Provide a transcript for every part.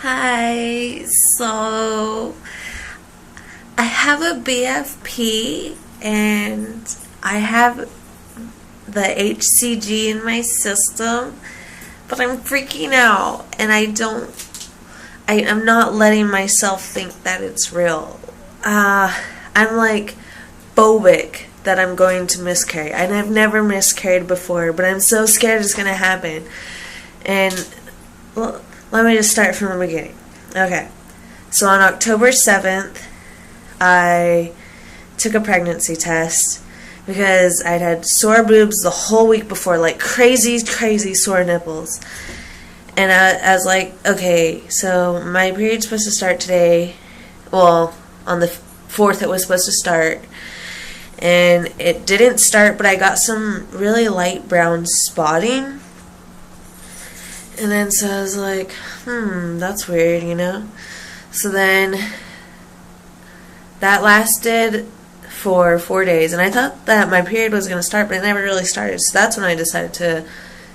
Hi, so I have a BFP and I have the HCG in my system, but I'm freaking out and I'm not letting myself think that it's real. I'm like phobic that I'm going to miscarry. And I've never miscarried before, but I'm so scared it's going to happen. And let me just start from the beginning. Okay, so on October 7th, I took a pregnancy test because I'd had sore boobs the whole week before, like crazy sore nipples. And I was like, okay, so my period's supposed to start today. Well, on the 4th it was supposed to start. And it didn't start, but I got some really light brown spotting. And then so I was like, that's weird, you know? So then that lasted for 4 days. And I thought that my period was going to start, but it never really started. So that's when I decided to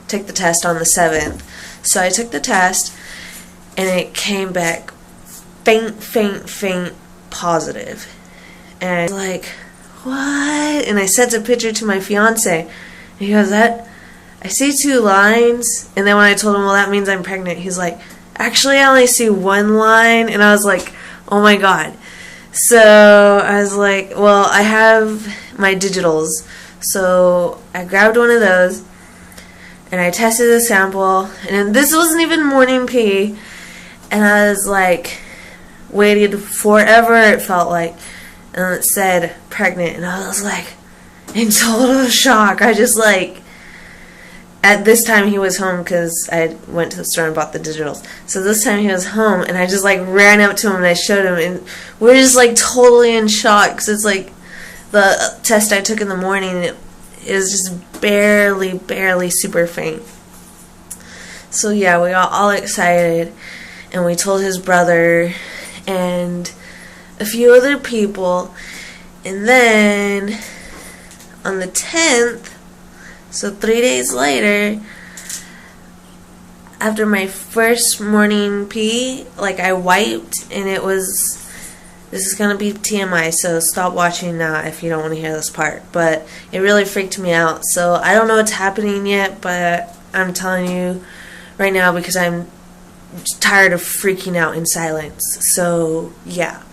take the test on the 7th. So I took the test, and it came back faint positive. And I was like, what? And I sent a picture to my fiance. And he goes, I see 2 lines. And then when I told him, well, that means I'm pregnant, he's like, actually, I only see 1 line. And I was like, oh my god. So I was like, well, I have my digitals. So I grabbed one of those, and I tested the sample. And this wasn't even morning pee. And I was like, waited forever, it felt like. And it said pregnant. And I was like, in total shock. I just like... At this time he was home because I went to the store and bought the digitals. So this time he was home, and I just like ran up to him and I showed him, and we're just like totally in shock because it's like the test I took in the morning, it was just barely super faint. So yeah, we got all excited, and we told his brother and a few other people, and then on the 10th, so 3 days later, after my first morning pee, like I wiped, and it was, this is going to be TMI, so stop watching now if you don't want to hear this part, but it really freaked me out. So I don't know what's happening yet, but I'm telling you right now because I'm tired of freaking out in silence. So yeah.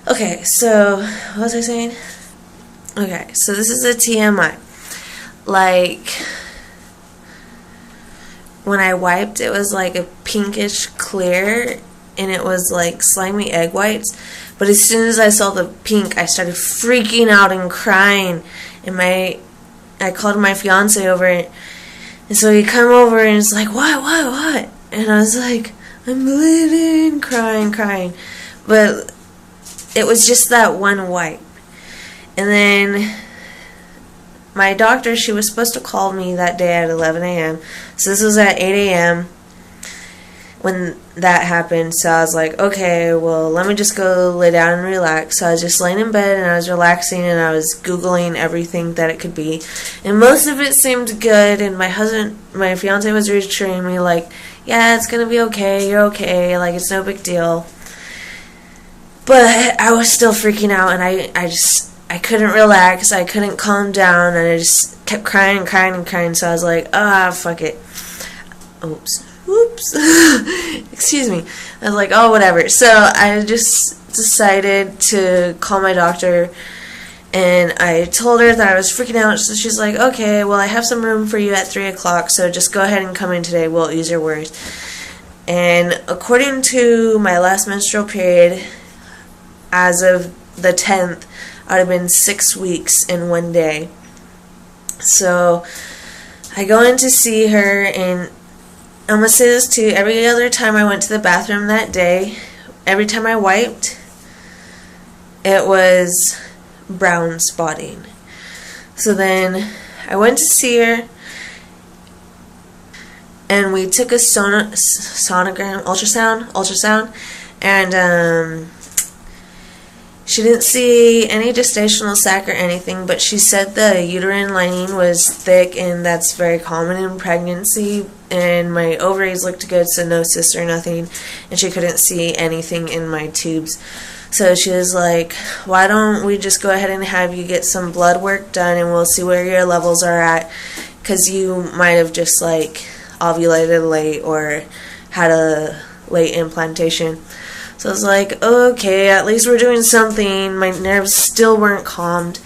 Okay, so what was I saying? Okay, so this is a TMI. Like, when I wiped, it was like a pinkish clear, and it was like slimy egg whites. But as soon as I saw the pink, I started freaking out and crying. And I called my fiance over, and so he come over and it's like, what? And I was like, I'm bleeding, crying. But it was just that one wipe. And then my doctor, she was supposed to call me that day at 11 a.m. So this was at 8 a.m. when that happened. So I was like, okay, well, let me just go lay down and relax. So I was just laying in bed, and I was relaxing, and I was Googling everything that it could be. And most of it seemed good, and my fiance was reassuring me, like, yeah, it's going to be okay, you're okay, like, it's no big deal. But I was still freaking out, and I couldn't relax, I couldn't calm down, and I just kept crying. So I was like, fuck it. Oops. Excuse me. I was like, oh, whatever. So I just decided to call my doctor, and I told her that I was freaking out. So she's like, okay, well, I have some room for you at 3 o'clock, so just go ahead and come in today. We'll use your words. And according to my last menstrual period, as of the 10th, I would have been 6 weeks in 1 day. So I go in to see her, and I'm going to say this too, every other time I went to the bathroom that day, every time I wiped, it was brown spotting. So then I went to see her, and we took a ultrasound, and She didn't see any gestational sac or anything, but she said the uterine lining was thick, and that's very common in pregnancy. And my ovaries looked good, so no cysts or nothing. And she couldn't see anything in my tubes. So she was like, why don't we just go ahead and have you get some blood work done, and we'll see where your levels are at. Because you might have just like ovulated late or had a late implantation. So I was like, okay, at least we're doing something. My nerves still weren't calmed.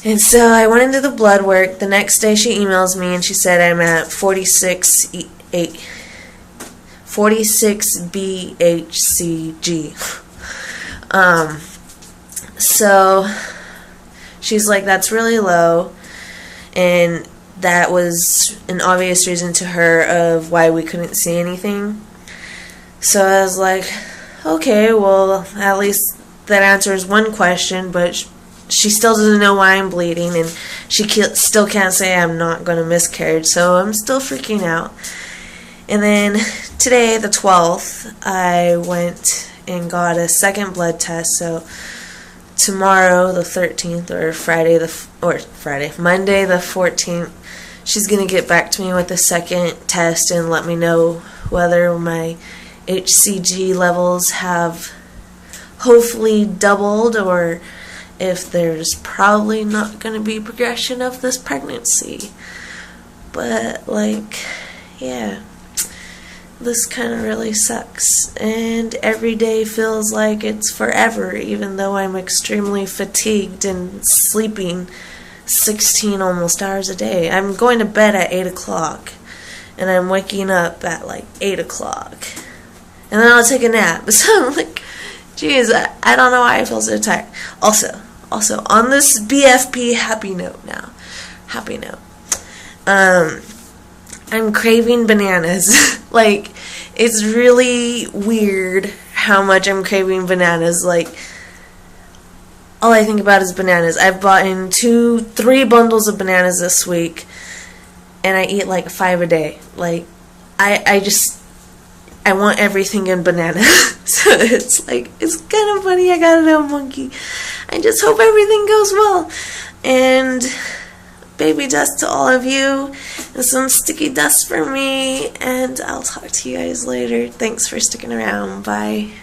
And so I went into the blood work. The next day she emails me and she said I'm at 46 BHCG. So she's like, that's really low. And that was an obvious reason to her of why we couldn't see anything. So I was like, okay, well, at least that answers one question, but she still doesn't know why I'm bleeding, and she still can't say I'm not going to miscarriage, so I'm still freaking out. And then today, the 12th, I went and got a second blood test, so tomorrow, the 13th, or Monday, the 14th, she's going to get back to me with the second test and let me know whether my HCG levels have hopefully doubled, or if there's probably not going to be progression of this pregnancy. But like, yeah, this kind of really sucks, and every day feels like it's forever, even though I'm extremely fatigued and sleeping 16 almost hours a day. I'm going to bed at 8 o'clock and I'm waking up at like 8 o'clock. And then I'll take a nap. So I'm like, geez, I don't know why I feel so tired. Also, on this BFP happy note, I'm craving bananas. Like, it's really weird how much I'm craving bananas. Like, all I think about is bananas. I've bought in 3 bundles of bananas this week, and I eat like 5 a day. Like, I want everything in banana. So it's like, it's kind of funny. I got a little monkey. I just hope everything goes well. And baby dust to all of you. And some sticky dust for me. And I'll talk to you guys later. Thanks for sticking around. Bye.